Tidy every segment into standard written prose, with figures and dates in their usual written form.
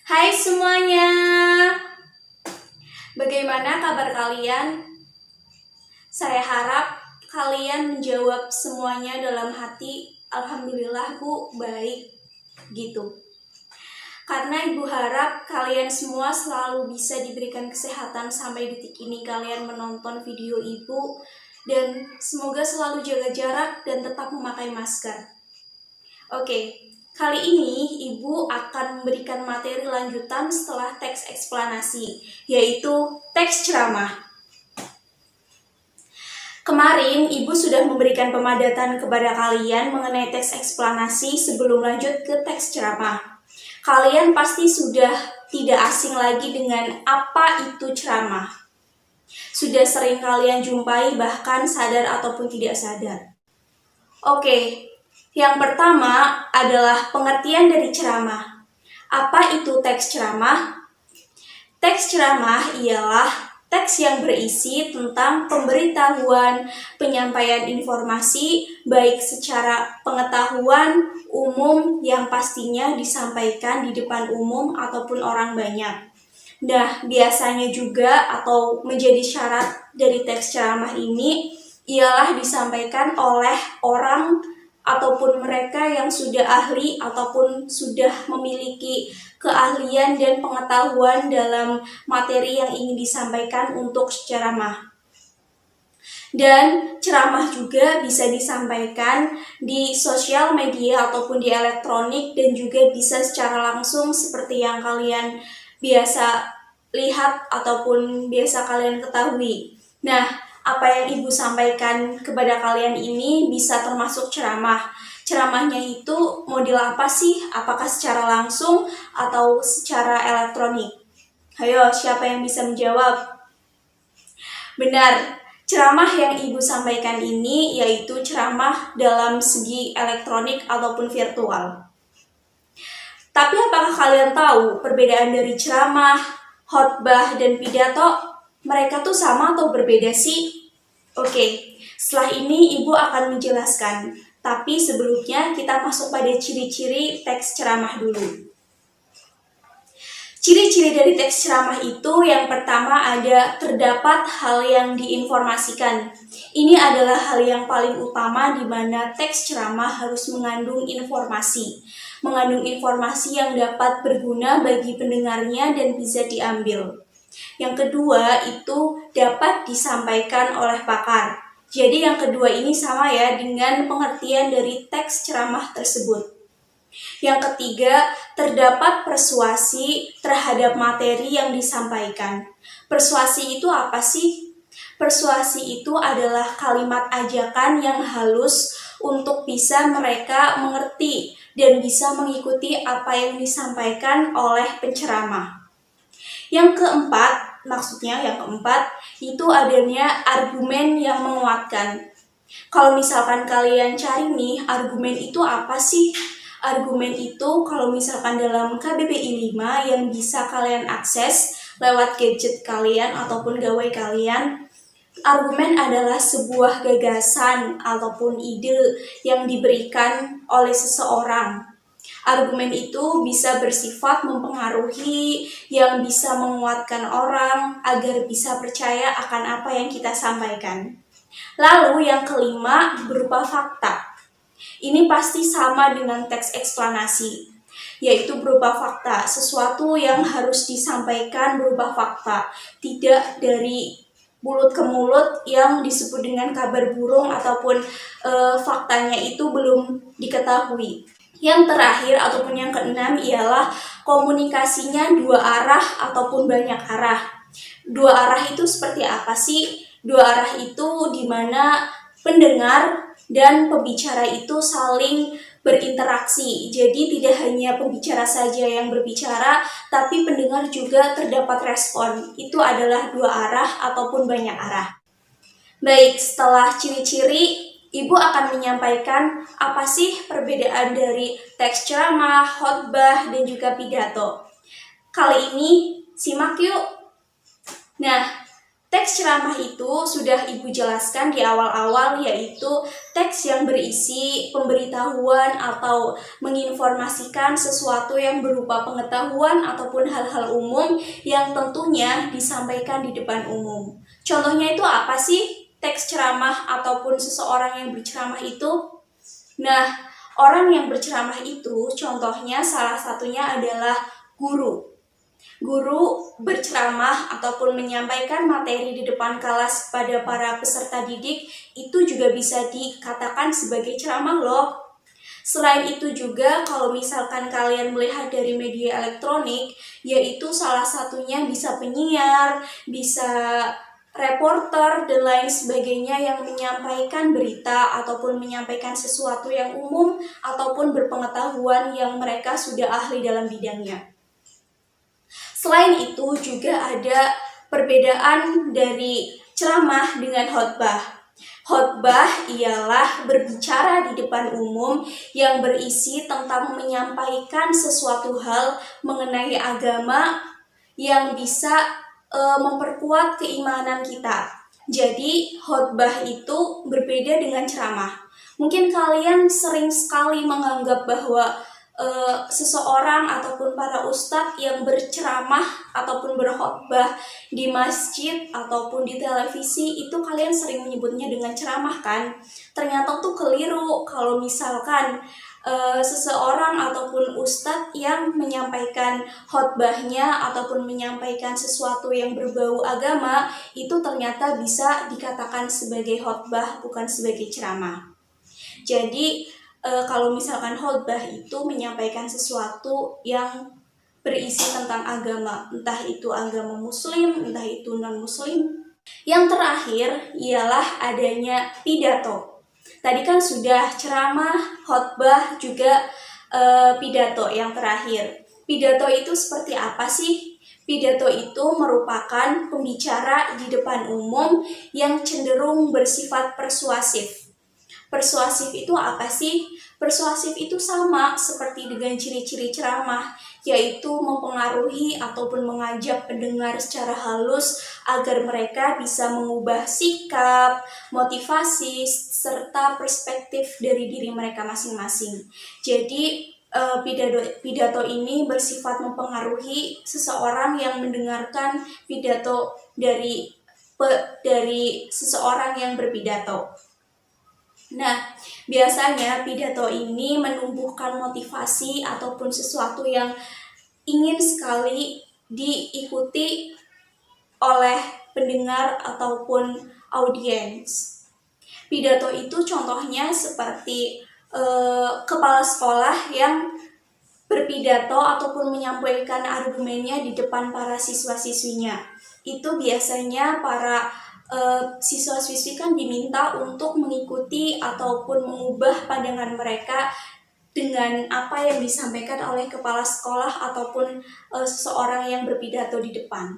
Hai semuanya, bagaimana kabar kalian? Saya harap kalian menjawab semuanya dalam hati, Alhamdulillah Bu, baik, gitu. Karena Ibu harap kalian semua selalu bisa diberikan kesehatan sampai detik ini kalian menonton video Ibu, dan semoga selalu jaga jarak dan tetap memakai masker. Oke. Kali ini Ibu akan memberikan materi lanjutan setelah teks eksplanasi, yaitu teks ceramah. Kemarin Ibu sudah memberikan pemadatan kepada kalian mengenai teks eksplanasi sebelum lanjut ke teks ceramah. Kalian pasti sudah tidak asing lagi dengan apa itu ceramah. Sudah sering kalian jumpai bahkan sadar ataupun tidak sadar. Oke. Yang pertama adalah pengertian dari ceramah. Apa itu teks ceramah? Teks ceramah ialah teks yang berisi tentang pemberitahuan, penyampaian informasi, baik secara pengetahuan umum yang pastinya disampaikan di depan umum ataupun orang banyak. Nah, biasanya juga atau menjadi syarat dari teks ceramah ini ialah disampaikan oleh orang ataupun mereka yang sudah ahli ataupun sudah memiliki keahlian dan pengetahuan dalam materi yang ingin disampaikan untuk ceramah. Dan ceramah juga bisa disampaikan di sosial media ataupun di elektronik dan juga bisa secara langsung seperti yang kalian biasa lihat ataupun biasa kalian ketahui. Nah, apa yang Ibu sampaikan kepada kalian ini bisa termasuk ceramah. Ceramahnya itu model apa sih? Apakah secara langsung atau secara elektronik? Ayo, siapa yang bisa menjawab? Benar, ceramah yang Ibu sampaikan ini yaitu ceramah dalam segi elektronik ataupun virtual. Tapi apakah kalian tahu perbedaan dari ceramah, khotbah, dan pidato? Mereka tuh sama atau berbeda sih? Oke, setelah ini Ibu akan menjelaskan. Tapi sebelumnya kita masuk pada ciri-ciri teks ceramah dulu. Ciri-ciri dari teks ceramah itu yang pertama ada terdapat hal yang diinformasikan. Ini adalah hal yang paling utama di mana teks ceramah harus mengandung informasi. Mengandung informasi yang dapat berguna bagi pendengarnya dan bisa diambil. Yang kedua itu dapat disampaikan oleh pakar. Jadi yang kedua ini sama ya dengan pengertian dari teks ceramah tersebut. Yang ketiga, terdapat persuasi terhadap materi yang disampaikan. Persuasi itu apa sih? Persuasi itu adalah kalimat ajakan yang halus untuk bisa mereka mengerti dan bisa mengikuti apa yang disampaikan oleh penceramah. Yang keempat, itu adanya argumen yang menguatkan. Kalau misalkan kalian cari nih, argumen itu apa sih? Argumen itu kalau misalkan dalam KBBI 5 yang bisa kalian akses lewat gadget kalian ataupun gawai kalian, argumen adalah sebuah gagasan ataupun ide yang diberikan oleh seseorang. Argumen itu bisa bersifat mempengaruhi, yang bisa menguatkan orang agar bisa percaya akan apa yang kita sampaikan. Lalu yang kelima berupa fakta. Ini pasti sama dengan teks eksplanasi, yaitu berupa fakta, sesuatu yang harus disampaikan berupa fakta, tidak dari mulut ke mulut yang disebut dengan kabar burung ataupun faktanya itu belum diketahui. Yang terakhir ataupun yang keenam ialah komunikasinya dua arah ataupun banyak arah. Dua arah itu seperti apa sih? Dua arah itu di mana pendengar dan pembicara itu saling berinteraksi. Jadi tidak hanya pembicara saja yang berbicara, tapi pendengar juga terdapat respon. Itu adalah dua arah ataupun banyak arah. Baik, setelah ciri-ciri, Ibu akan menyampaikan apa sih perbedaan dari teks ceramah, khotbah, dan juga pidato. Kali ini simak yuk. Nah, Teks ceramah itu sudah Ibu jelaskan di awal-awal, yaitu teks yang berisi pemberitahuan atau menginformasikan sesuatu yang berupa pengetahuan ataupun hal-hal umum yang tentunya disampaikan di depan umum. Contohnya itu apa sih teks ceramah ataupun seseorang yang berceramah itu? Nah, orang yang berceramah itu contohnya salah satunya adalah guru. Guru berceramah ataupun menyampaikan materi di depan kelas kepada para peserta didik itu juga bisa dikatakan sebagai ceramah loh. Selain itu juga kalau misalkan kalian melihat dari media elektronik, yaitu salah satunya bisa penyiar, bisa reporter, dan lain sebagainya yang menyampaikan berita ataupun menyampaikan sesuatu yang umum ataupun berpengetahuan yang mereka sudah ahli dalam bidangnya. Selain itu juga ada perbedaan dari ceramah dengan khotbah. Khotbah ialah berbicara di depan umum yang berisi tentang menyampaikan sesuatu hal mengenai agama yang bisa memperkuat keimanan kita. Jadi khotbah itu berbeda dengan ceramah. Mungkin kalian sering sekali menganggap bahwa seseorang ataupun para ustadz yang berceramah ataupun berkhotbah di masjid ataupun di televisi itu kalian sering menyebutnya dengan ceramah kan? Ternyata tuh keliru kalau misalkan seseorang ataupun ustadz yang menyampaikan khotbahnya ataupun menyampaikan sesuatu yang berbau agama itu ternyata bisa dikatakan sebagai khotbah, bukan sebagai ceramah. Jadi kalau misalkan khotbah itu menyampaikan sesuatu yang berisi tentang agama, entah itu agama muslim, entah itu non-muslim. Yang terakhir ialah adanya pidato. Tadi kan sudah ceramah, khotbah, juga pidato yang terakhir. Pidato itu seperti apa sih? Pidato itu merupakan pembicara di depan umum yang cenderung bersifat persuasif. Persuasif itu apa sih? Persuasif itu sama seperti dengan ciri-ciri ceramah, yaitu mempengaruhi ataupun mengajak pendengar secara halus agar mereka bisa mengubah sikap, motivasi, serta perspektif dari diri mereka masing-masing. Jadi pidato ini bersifat mempengaruhi seseorang yang mendengarkan pidato dari seseorang yang berpidato. Nah, biasanya pidato ini menumbuhkan motivasi ataupun sesuatu yang ingin sekali diikuti oleh pendengar ataupun audiens. Pidato itu contohnya seperti kepala sekolah yang berpidato ataupun menyampaikan argumennya di depan para siswa-siswinya. Itu biasanya para siswa-siswi kan diminta untuk mengikuti ataupun mengubah pandangan mereka dengan apa yang disampaikan oleh kepala sekolah ataupun seseorang yang berpidato di depan.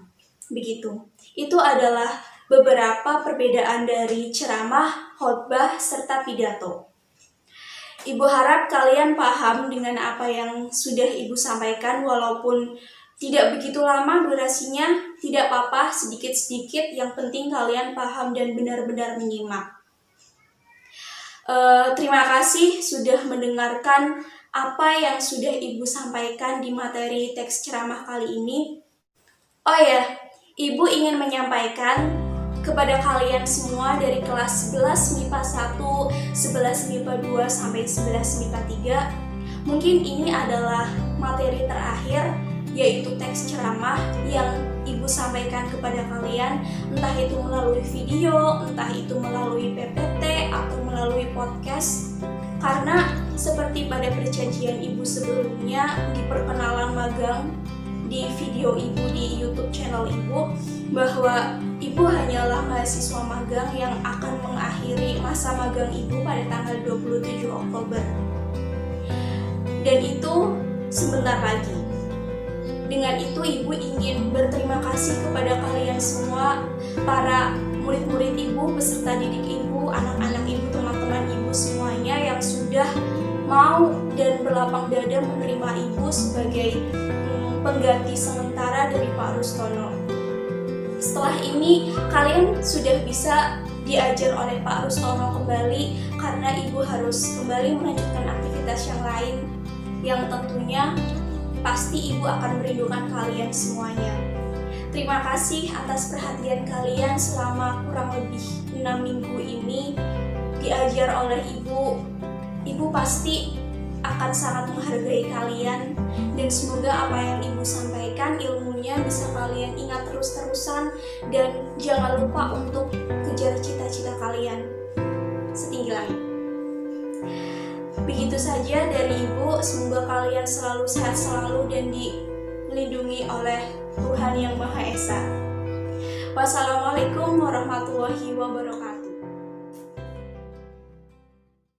Begitu. Itu adalah beberapa perbedaan dari ceramah, khotbah, serta pidato. Ibu harap kalian paham dengan apa yang sudah Ibu sampaikan, walaupun tidak begitu lama durasinya, tidak apa-apa, sedikit-sedikit, yang penting kalian paham dan benar-benar menyimak. Terima kasih sudah mendengarkan apa yang sudah Ibu sampaikan di materi teks ceramah kali ini. Oh ya, Ibu ingin menyampaikan kepada kalian semua dari kelas 11 MIPA 1, 11 MIPA 2, sampai 11 MIPA 3, mungkin ini adalah materi terakhir, yaitu teks ceramah yang Ibu sampaikan kepada kalian, entah itu melalui video, entah itu melalui PPT, atau melalui podcast. Karena seperti pada perjanjian Ibu sebelumnya di perkenalan magang di video Ibu di YouTube channel Ibu, bahwa Ibu hanyalah mahasiswa magang yang akan mengakhiri masa magang Ibu pada tanggal 27 Oktober. Dan itu sebentar lagi. Dengan itu Ibu ingin berterima kasih kepada kalian semua, para murid-murid Ibu, peserta didik Ibu, anak-anak Ibu, teman-teman Ibu semuanya yang sudah mau dan berlapang dada menerima Ibu sebagai pengganti sementara dari Pak Rustono. Setelah ini kalian sudah bisa diajar oleh Pak Rustono kembali karena Ibu harus kembali melanjutkan aktivitas yang lain yang tentunya pasti Ibu akan merindukan kalian semuanya. Terima kasih atas perhatian kalian selama kurang lebih 6 minggu ini diajar oleh Ibu. Ibu pasti akan sangat menghargai kalian dan semoga apa yang Ibu sampaikan ilmunya bisa kalian ingat terus-terusan dan jangan lupa untuk kejar cita-cita kalian setinggi langit. Begitu saja dari Ibu, semoga kalian selalu sehat selalu dan dilindungi oleh Tuhan Yang Maha Esa. Wassalamualaikum warahmatullahi wabarakatuh.